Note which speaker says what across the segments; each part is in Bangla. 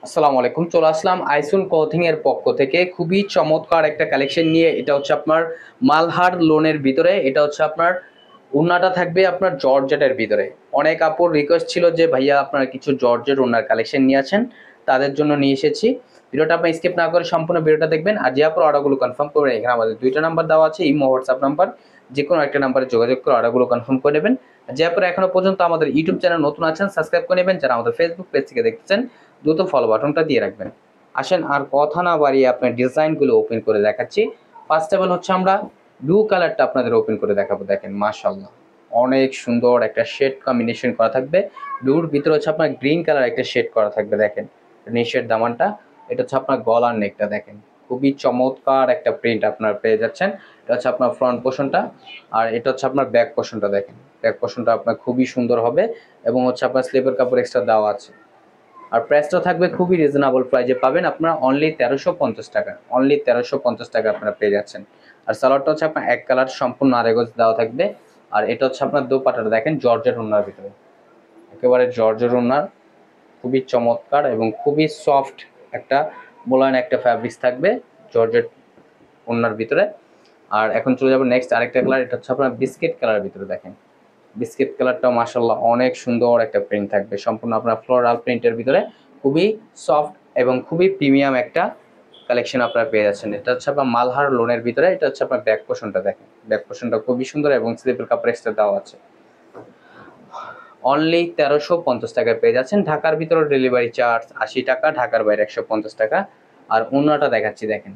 Speaker 1: আসসালামু আলাইকুম। চলে আসলাম আইসুন ক্লথিং এর পক্ষ থেকে খুবই চমৎকার একটা কালেকশন নিয়ে। এটা হচ্ছে আপনার মালহার লোনের ভিতরে। এটা হচ্ছে আপনার ওড়নাটা থাকবে আপনার জর্জেটের ভিতরে। অনেক আপুর রিকোয়েস্ট ছিল যে ভাইয়া আপনারা কিছু জর্জেট ওড়নার কালেকশন নিয়ে আছেন, তাদের জন্য নিয়ে এসেছি। ভিডিওটা আপনি স্কিপ না করে সম্পূর্ণ ভিডিওটা দেখবেন। আর যে আপুর অর্ডারগুলো কনফার্ম করবেন, এখানে আমাদের দুইটা নাম্বার দেওয়া আছে, ইমো হোয়াটসঅ্যাপ নাম্বার। যে কোনো একটা নাম্বারে যোগাযোগ করে অর্ডারগুলো কনফার্ম করে নেবেন। যে আপুরা এখনো পর্যন্ত আমাদের ইউটিউব চ্যানেল নতুন আছেন, সাবস্ক্রাইব করে নেবেন। যারা আমাদের ফেসবুক পেজ থেকে দেখতেছেন, দ্রুত ফলো বাটনটা দিয়ে রাখবেন। আসেন আর কথা না বাড়িয়ে আপনার ডিজাইনগুলো ওপেন করে দেখাচ্ছি। ফার্স্ট অফ অল হচ্ছে আমরা ব্লু কালারটা আপনাদের ওপেন করে দেখাবো। দেখেন মাশাআল্লাহ, অনেক সুন্দর একটা শেড কম্বিনেশন করা থাকবে। ব্লুর ভিতরে হচ্ছে আপনার গ্রিন কালার একটা শেড করা থাকবে। দেখেন নিচের দামানটা, এটা হচ্ছে আপনার গলার নেকটা। দেখেন খুবই চমৎকার একটা প্রিন্ট আপনার পেয়ে যাচ্ছেন। এটা হচ্ছে আপনার ফ্রন্ট পোর্শনটা, আর এটা হচ্ছে আপনার ব্যাক পোর্শনটা। দেখেন ব্যাক পোর্শনটা আপনার খুবই সুন্দর হবে, এবং হচ্ছে আপনার স্লিপের কাপড় এক্সট্রা দেওয়া আছে। আর প্রাইসটা থাকবে খুবই রিজনেবল প্রাইজে পাবেন আপনারা, অনলি 1350 টাকা। অনলি 1350 টাকা আপনারা পেয়ে যাচ্ছেন। আর সালোয়ারটা হচ্ছে আপনার এক কালার সম্পূর্ণ আড়াই গজ দেওয়া থাকবে। আর এটা হচ্ছে আপনার দোপাট্টাটা দেখেন জর্জেট ওড়নার ভিতরে, একেবারে জর্জেট ওড়নার, খুবই চমৎকার এবং খুবই সফট একটা মোলায়েম একটা ফ্যাব্রিক্স থাকবে জর্জেট ওড়নার ভিতরে। আর এখন চলে যাবো নেক্সট আরেকটা কালার। এটা হচ্ছে আপনার বিস্কিট কালারের ভিতরে। দেখেন বিস্কিট কালারটাও মাশাআল্লাহ অনেক সুন্দর একটা প্রিন্ট থাকবে, সম্পূর্ণ আপনার ফ্লোরাল প্রিন্টের ভিতরে। খুবই সফট এবং খুবই প্রিমিয়াম একটা কালেকশন আপনারা পেয়ে যাচ্ছেন। এটা হচ্ছে আপনার মালহার লোনের ভিতরে। এটা হচ্ছে আপনার ব্যাক পোর্শনটা। দেখেন ব্যাক পোর্শনটা খুবই সুন্দর এবং স্লিপের কাপড় এক্সট্রা দেওয়া আছে। অনলি 1350 টাকায় পেয়ে যাচ্ছেন। ঢাকার ভিতরে ডেলিভারি চার্জ 80 টাকা, ঢাকার বাইরে 150 টাকা। আর ওড়নাটা দেখাচ্ছি। দেখেন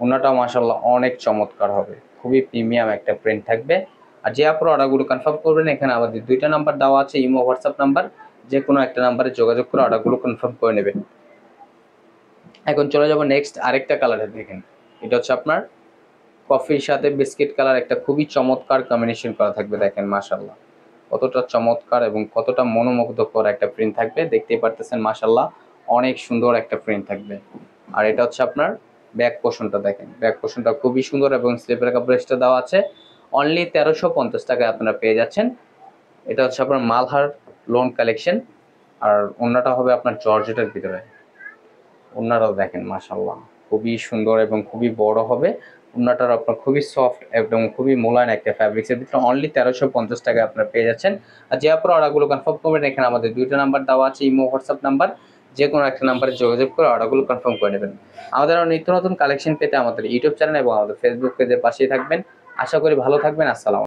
Speaker 1: ওড়নাটাও মাশাআল্লাহ অনেক চমৎকার হবে, খুবই প্রিমিয়াম একটা প্রিন্ট থাকবে। আর যে আপনারা অর্ডারগুলো কনফার্ম করবেন, এখানে আমাদের দুইটা নাম্বার দেওয়া আছে, ইমো হোয়াটসঅ্যাপ নাম্বার। যে কোনো একটা নাম্বারে যোগাযোগ করে অর্ডারগুলো কনফার্ম করে নেবেন। এখন চলে যাব নেক্সট আরেকটা কালারে। দেখেন এটা হচ্ছে আপনার কফির সাথে বিস্কিট কালার, একটা খুবই চমৎকার কম্বিনেশন করা থাকবে। দেখেন মাশাআল্লাহ কতটা চমৎকার এবং কতটা মনোমুগ্ধকর একটা প্রিন্ট থাকবে, দেখতেই পারতেছেন মাশাআল্লাহ অনেক সুন্দর একটা প্রিন্ট থাকবে। আর এটা হচ্ছে আপনার ব্যাক পোর্শনটা। দেখেন ব্যাক পোর্শনটা খুবই সুন্দর এবং স্লিপের কাপড় এক্সট্রা দেওয়া আছে। অনলি 1350 টাকায় আপনারা পেয়ে যাচ্ছেন। এটা হচ্ছে আপনার মালহার লোন কালেকশন। আর ওড়নাটা হবে আপনার জর্জেটের ভিতরে। ওড়নাটাও দেখেন মাশাআল্লাহ খুবই সুন্দর এবং খুবই বড় হবে। ওড়নাটার আপনার খুবই সফট এবং খুবই মোলায়েম একটা ফ্যাব্রিক্সের ভিতরে। অনলি 1350 টাকায় আপনারা পেয়ে যাচ্ছেন। আর যে আপনারা অর্ডারগুলো কনফার্ম করবেন, এখানে আমাদের দুইটা নাম্বার দেওয়া আছে, ইমো হোয়াটসঅ্যাপ নাম্বার। যে কোনো একটা নাম্বারে যোগাযোগ করে অর্ডারগুলো কনফার্ম করে নেবেন। আমাদের আরও নিত্য নতুন কালেকশন পেতে আমাদের ইউটিউব চ্যানেল এবং আমাদের ফেসবুক পেজের পাশেই থাকবেন। আশা করি ভালো থাকবেন। আসসালাম।